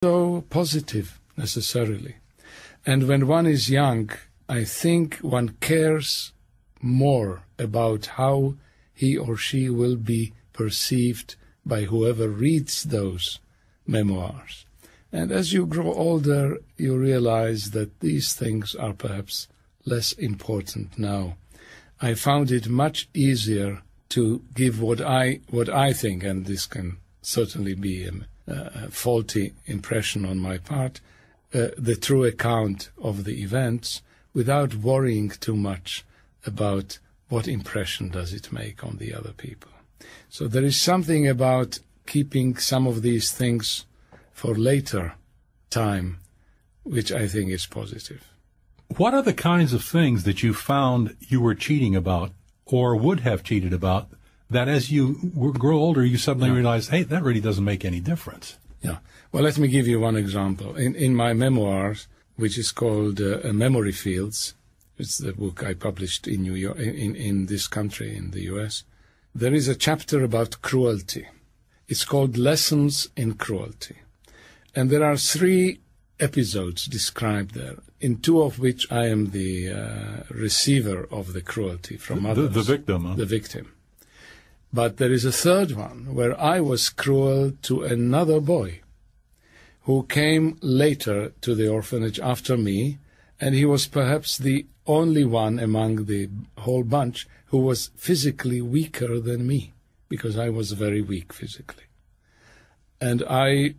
so positive necessarily. And when one is young, I think one cares more about how he or she will be perceived by whoever reads those memoirs. And as you grow older, you realize that these things are perhaps less important now. I found it much easier to give what I think, and this can certainly be a faulty impression on my part, the true account of the events, without worrying too much about what impression does it make on the other people. So there is something about keeping some of these things for later time, which I think is positive. What are the kinds of things that you found you were cheating about or would have cheated about that as you grow older, you suddenly realize, hey, that really doesn't make any difference? Yeah. Well, let me give you one example. In my memoirs, which is called Memory Fields, it's the book I published in New York, in this country, in the U.S., there is a chapter about cruelty. It's called Lessons in Cruelty. And there are 3 episodes described there, in 2 of which I am the receiver of the cruelty from others. The victim. Huh? The victim. But there is a 3rd one where I was cruel to another boy who came later to the orphanage after me, and he was perhaps the only one among the whole bunch who was physically weaker than me, because I was very weak physically. And I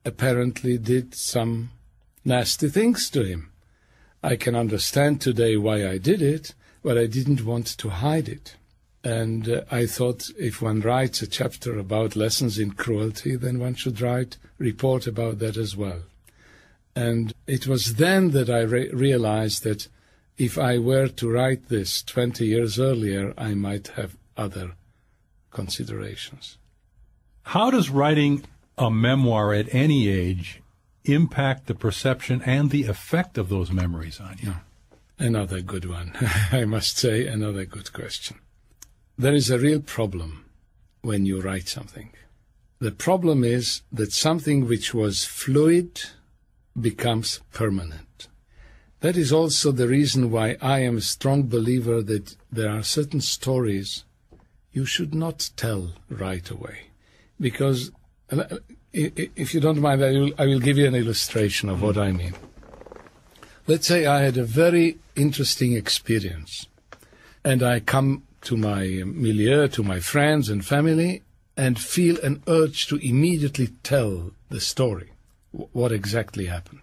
apparently did some nasty things to him. I can understand today why I did it, but I didn't want to hide it. And I thought if one writes a chapter about lessons in cruelty, then one should report about that as well. And it was then that I realized that if I were to write this 20 years earlier, I might have other considerations. How does writing a memoir at any age impact the perception and the effect of those memories on you? Yeah. Another good one, I must say, another good question. There is a real problem when you write something. The problem is that something which was fluid becomes permanent. That is also the reason why I am a strong believer that there are certain stories you should not tell right away. Because, if you don't mind, I will give you an illustration of what I mean. Let's say I had a very interesting experience, and I come to my milieu, to my friends and family, and feel an urge to immediately tell the story, what exactly happened.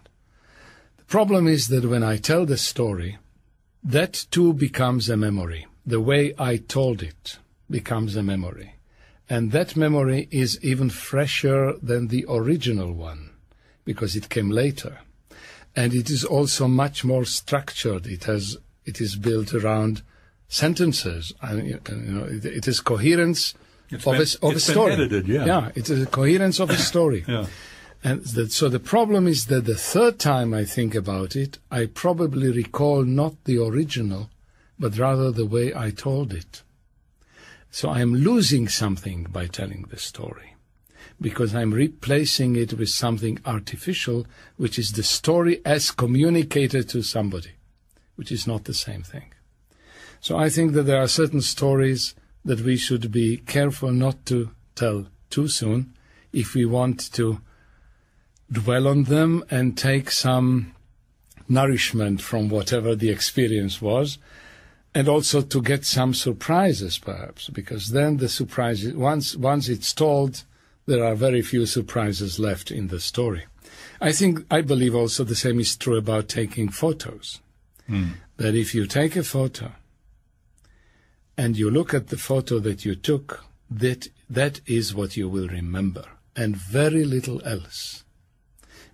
The problem is that when I tell the story, that too becomes a memory. The way I told it becomes a memory. And that memory is even fresher than the original one, because it came later. And it is also much more structured. It is built around sentences. It is coherence of a story. Edited, yeah. Yeah, it is a coherence of a story. Yeah. And so the problem is that the 3rd time I think about it, I probably recall not the original, but rather the way I told it. So I am losing something by telling the story, because I'm replacing it with something artificial, which is the story as communicated to somebody, which is not the same thing. So I think that there are certain stories that we should be careful not to tell too soon if we want to dwell on them and take some nourishment from whatever the experience was, and also to get some surprises perhaps, because then the surprises, once it's told, there are very few surprises left in the story. I believe also the same is true about taking photos. That if you take a photo and you look at the photo that you took, that is what you will remember, and very little else,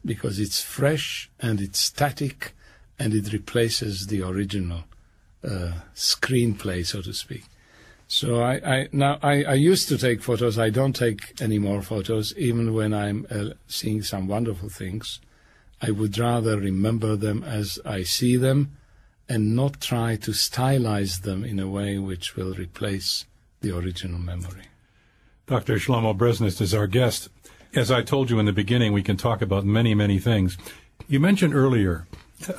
because it's fresh and it's static and it replaces the original screenplay, so to speak. So I used to take photos. I don't take any more photos, even when I'm seeing some wonderful things. I would rather remember them as I see them and not try to stylize them in a way which will replace the original memory. Dr. Shlomo Breznitz is our guest. As I told you in the beginning, we can talk about many, many things. You mentioned earlier,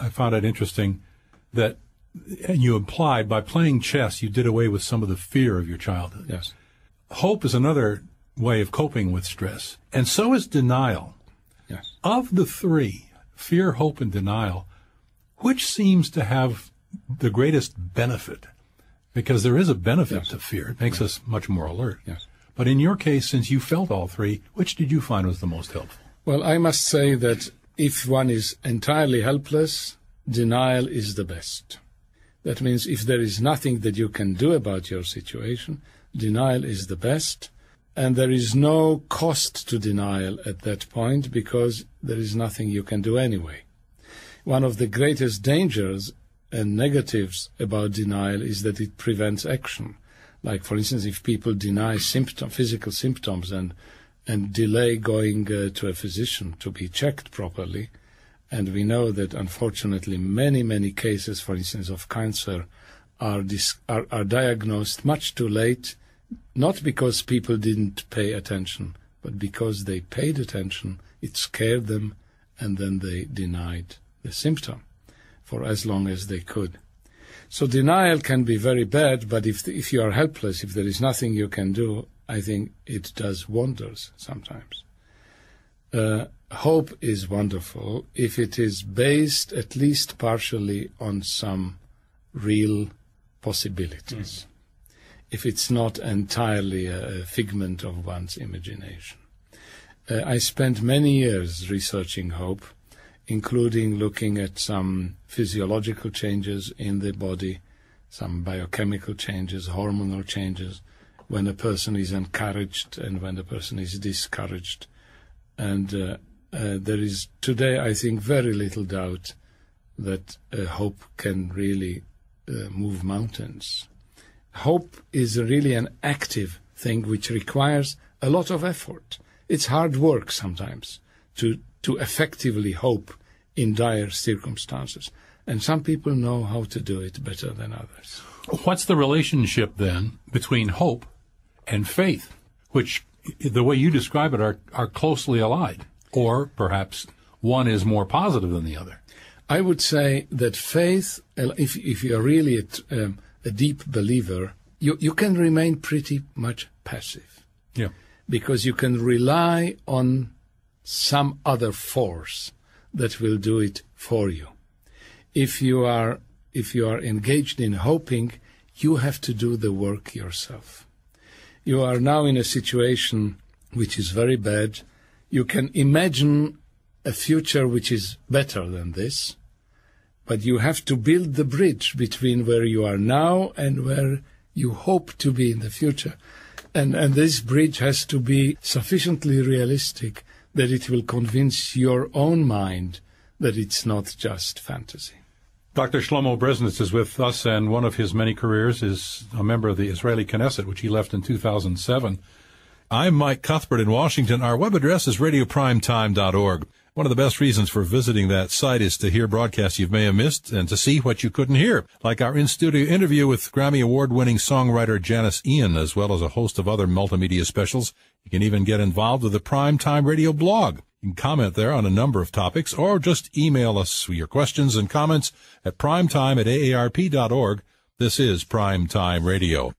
I found it interesting, that and you implied by playing chess, you did away with some of the fear of your childhood. Yes. Hope is another way of coping with stress, and so is denial. Yes. Of the three, fear, hope, and denial, which seems to have the greatest benefit? Because there is a benefit to fear. It makes us much more alert. Yes. But in your case, since you felt all three, which did you find was the most helpful? Well, I must say that if one is entirely helpless, denial is the best. That means if there is nothing that you can do about your situation, denial is the best. And there is no cost to denial at that point because there is nothing you can do anyway. One of the greatest dangers and negatives about denial is that it prevents action. Like, for instance, if people deny physical symptoms and delay going to a physician to be checked properly, and we know that, unfortunately, many, many cases, for instance, of cancer are diagnosed much too late, not because people didn't pay attention, but because they paid attention, it scared them, and then they denied the symptom for as long as they could. So denial can be very bad, but if you are helpless, if there is nothing you can do, I think it does wonders sometimes. Hope is wonderful if it is based at least partially on some real possibilities. If it's not entirely a figment of one's imagination. I spent many years researching hope, including looking at some physiological changes in the body, some biochemical changes, hormonal changes, when a person is encouraged and when a person is discouraged. And there is today, I think, very little doubt that hope can really move mountains. Hope is really an active thing which requires a lot of effort. It's hard work sometimes to effectively hope in dire circumstances. And some people know how to do it better than others. What's the relationship, then, between hope and faith, which, the way you describe it, are closely allied? Or perhaps one is more positive than the other? I would say that faith, if you're really a deep believer, you can remain pretty much passive. Yeah. Because you can rely on some other force that will do it for you. If you are engaged in hoping, you have to do the work yourself. You are now in a situation which is very bad. You can imagine a future which is better than this, but you have to build the bridge between where you are now and where you hope to be in the future. And this bridge has to be sufficiently realistic that it will convince your own mind that it's not just fantasy. Dr. Shlomo Breznitz is with us, and one of his many careers is a member of the Israeli Knesset, which he left in 2007. I'm Mike Cuthbert in Washington. Our web address is radioprimetime.org. One of the best reasons for visiting that site is to hear broadcasts you may have missed and to see what you couldn't hear, like our in-studio interview with Grammy Award-winning songwriter Janice Ian, as well as a host of other multimedia specials. You can even get involved with the Prime Time Radio blog. You can comment there on a number of topics, or just email us your questions and comments at primetime@aarp.org. This is Prime Time Radio.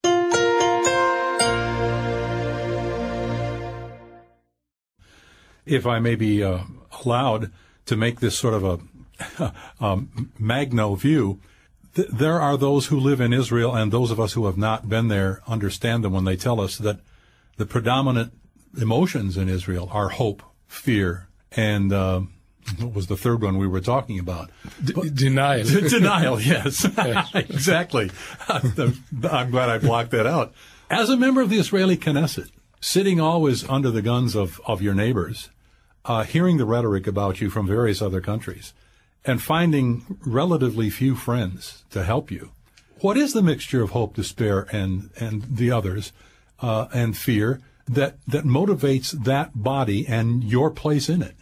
If I may be allowed to make this sort of a magno view, there are those who live in Israel, and those of us who have not been there understand them when they tell us that the predominant emotions in Israel are hope, fear, and what was the third one we were talking about? Denial. Denial, yes. Exactly. I'm glad I blocked that out. As a member of the Israeli Knesset, sitting always under the guns of your neighbors, hearing the rhetoric about you from various other countries, and finding relatively few friends to help you, what is the mixture of hope, despair, and the others, and fear that motivates that body and your place in it?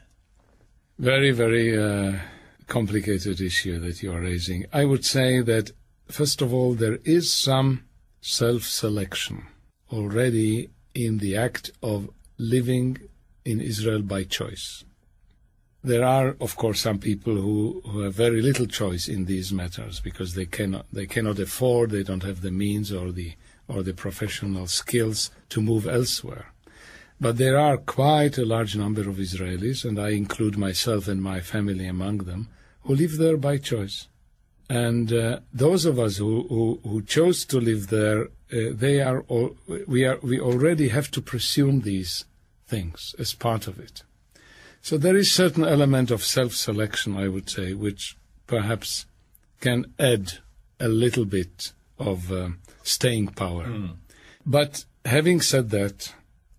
Very, very complicated issue that you are raising. I would say that, first of all, there is some self-selection already in the act of living in Israel by choice. There are, of course, some people who have very little choice in these matters because they cannot afford, they don't have the means or the professional skills to move elsewhere. But there are quite a large number of Israelis, and I include myself and my family among them, who live there by choice. And those of us who chose to live there, we already have to presume these things as part of it. So there is certain element of self-selection, I would say, which perhaps can add a little bit of staying power. But having said that,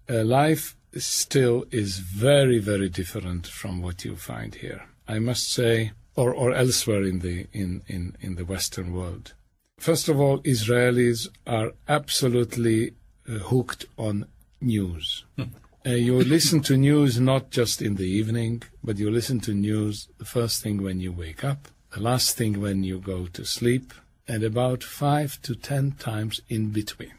life still is very, very different from what you find here, I must say, or elsewhere in the Western world. First of all, Israelis are absolutely hooked on news. You listen to news not just in the evening, but you listen to news the first thing when you wake up, the last thing when you go to sleep, and about 5 to 10 times in between.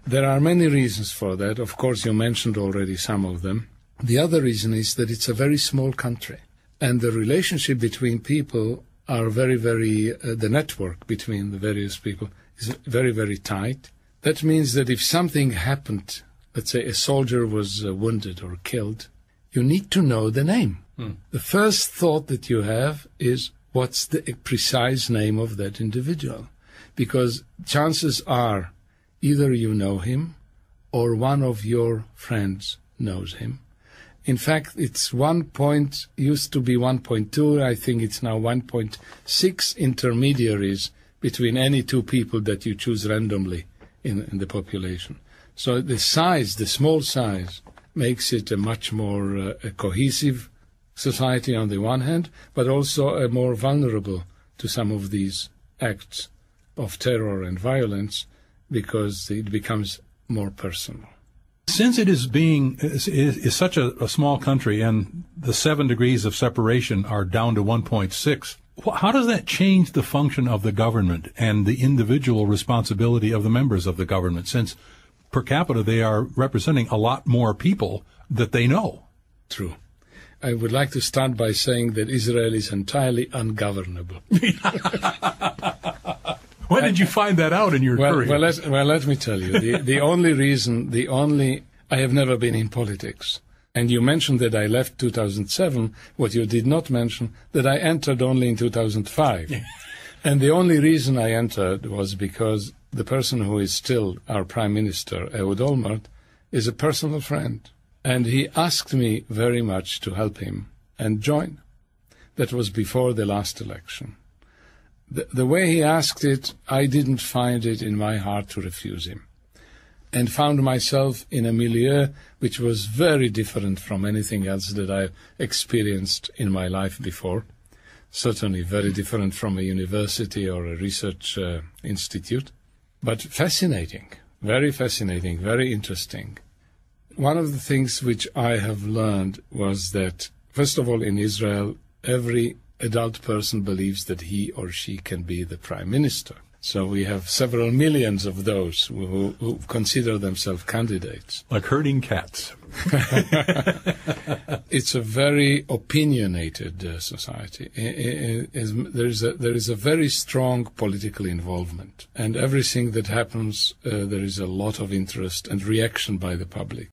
There are many reasons for that. Of course, you mentioned already some of them. The other reason is that it's a very small country, and the relationship between people are very, very, the network between the various people is very, very tight. That means that if something happened, let's say a soldier was wounded or killed, you need to know the name. The first thought that you have is, what's the precise name of that individual? Because chances are either you know him or one of your friends knows him. In fact, it's used to be 1.2, I think it's now 1.6 intermediaries between any two people that you choose randomly in the population. So the small size, makes it a much more cohesive society on the one hand, but also a more vulnerable to some of these acts of terror and violence because it becomes more personal. Since it is such a small country and the 7 degrees of separation are down to 1.6, how does that change the function of the government and the individual responsibility of the members of the government, since per capita they are representing a lot more people that they know? True. I would like to start by saying that Israel is entirely ungovernable. When did you find that out in your career? Well, let me tell you. I have never been in politics. And you mentioned that I left 2007. What you did not mention, that I entered only in 2005. And the only reason I entered was because the person who is still our Prime Minister, Ehud Olmert, is a personal friend. And he asked me very much to help him and join. That was before the last election. The way he asked it, I didn't find it in my heart to refuse him, and found myself in a milieu which was very different from anything else that I've experienced in my life before. Certainly very different from a university or a research institute, but fascinating, very interesting. One of the things which I have learned was that, first of all, in Israel, every adult person believes that he or she can be the prime minister. So we have several millions of those who consider themselves candidates. Like herding cats. It's a very opinionated society. There is a very strong political involvement. And everything that happens, there is a lot of interest and reaction by the public.